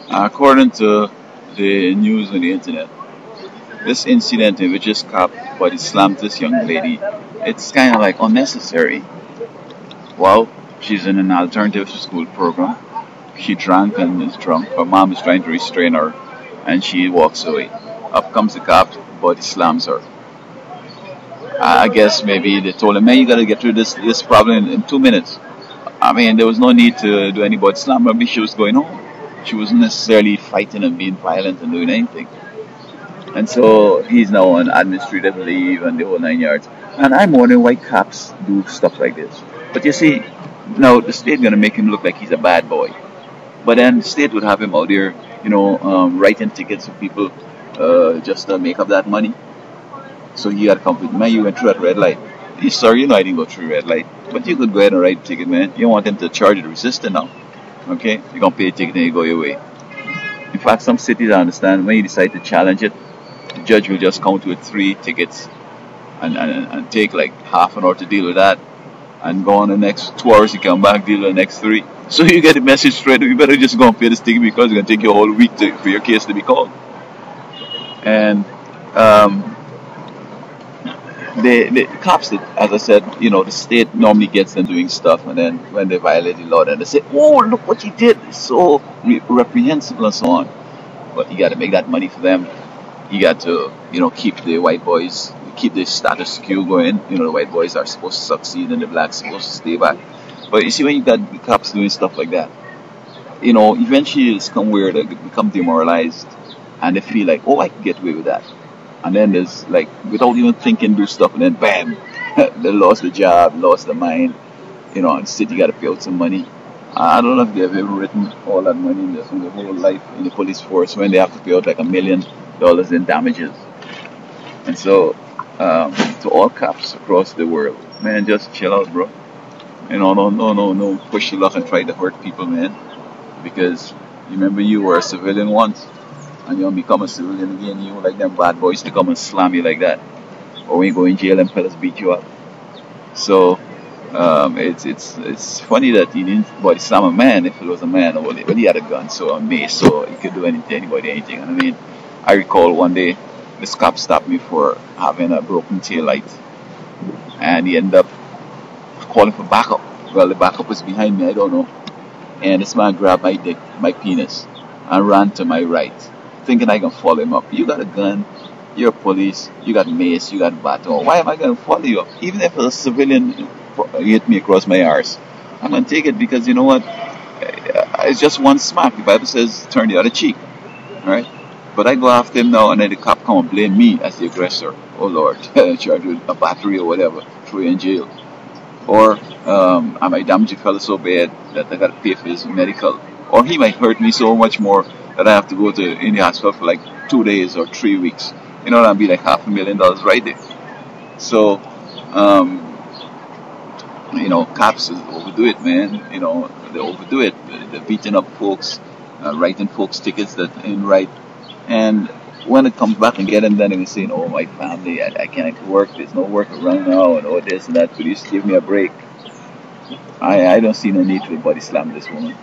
According to the news on the internet, this incident in which this cop body slammed this young lady, it's kind of like unnecessary. Well, she's in an alternative school program. She drank and is drunk. Her mom is trying to restrain her, and she walks away. Up comes the cop, body slams her. I guess maybe they told him, man, you gotta get through this problem in 2 minutes. I mean, there was no need to do any body slam. Maybe she was going home. She wasn't necessarily fighting and being violent and doing anything. And so he's now on administrative leave and the whole 9 yards. And I'm wondering why cops do stuff like this. But you see, now the state gonna make him look like he's a bad boy. But then the state would have him out there, writing tickets for people just to make up that money. So he had to come with, man, you went through that red light. He's sorry, I didn't go through red light. But you could go ahead and write a ticket, man. You don't want them to charge you the resisting now. Okay? You're going to pay a ticket and you go your way. In fact, some cities, I understand, when you decide to challenge it, the judge will just count with 3 tickets and take like half an hour to deal with that. And go on the next 2 hours, you come back, deal with the next 3. So you get the message straight. You better just go and pay this ticket because it's going to take you a whole week for your case to be called. And the cops, as I said, the state normally gets them doing stuff, and then when they violate the law, then they say, "Oh, look what you did! It's so reprehensible and so on." But you got to make that money for them. You got to, keep the white boys, keep the status quo going. The white boys are supposed to succeed, and the blacks supposed to stay back. But you see, when you got the cops doing stuff like that, eventually it's come where they become demoralized, and they feel like, "Oh, I can get away with that." And then there's like, without even thinking, do stuff, and then bam, they lost the job, lost the mind, and the city got to pay out some money. I don't know if they've ever written all that money in their whole life in the police force when they have to pay out like $1 million in damages. And so, to all cops across the world, man, just chill out, bro. No, push your luck and try to hurt people, man. Because remember, you were a civilian once. And you don't become a civilian again, you like them bad boys to come and slam you like that. Or when you go in jail and fellas beat you up. So it's funny that he didn't body slam a man if it was a man, or well, he had a gun, so a mace, so he could do anybody anything. And I mean, I recall one day this cop stopped me for having a broken tail light, and he ended up calling for backup. Well, the backup was behind me, I don't know. And this man grabbed my dick, my penis, and ran to my right, thinking I can follow him up. You got a gun, you're police, you got mace, you got baton. Why am I going to follow you up? Even if a civilian hit me across my arse, I'm going to take it because you know what? It's just one smack. The Bible says turn the other cheek. Right? But I go after him now and then the cop come and blame me as the aggressor. Oh Lord, charged with a battery or whatever, throw you in jail. Or I might damage a fella so bad that I got to pay for his medical. Or he might hurt me so much more that I have to go in the hospital for like 2 days or 3 weeks. That'll be like $500,000 right there. So, cops overdo it, man. They overdo it. They're beating up folks, writing folks tickets that ain't right. And when it comes back and getting done, they're saying, "Oh, my family, I can't work. There's no work around now, and all this and that. Please give me a break." I don't see no need to body slam this woman.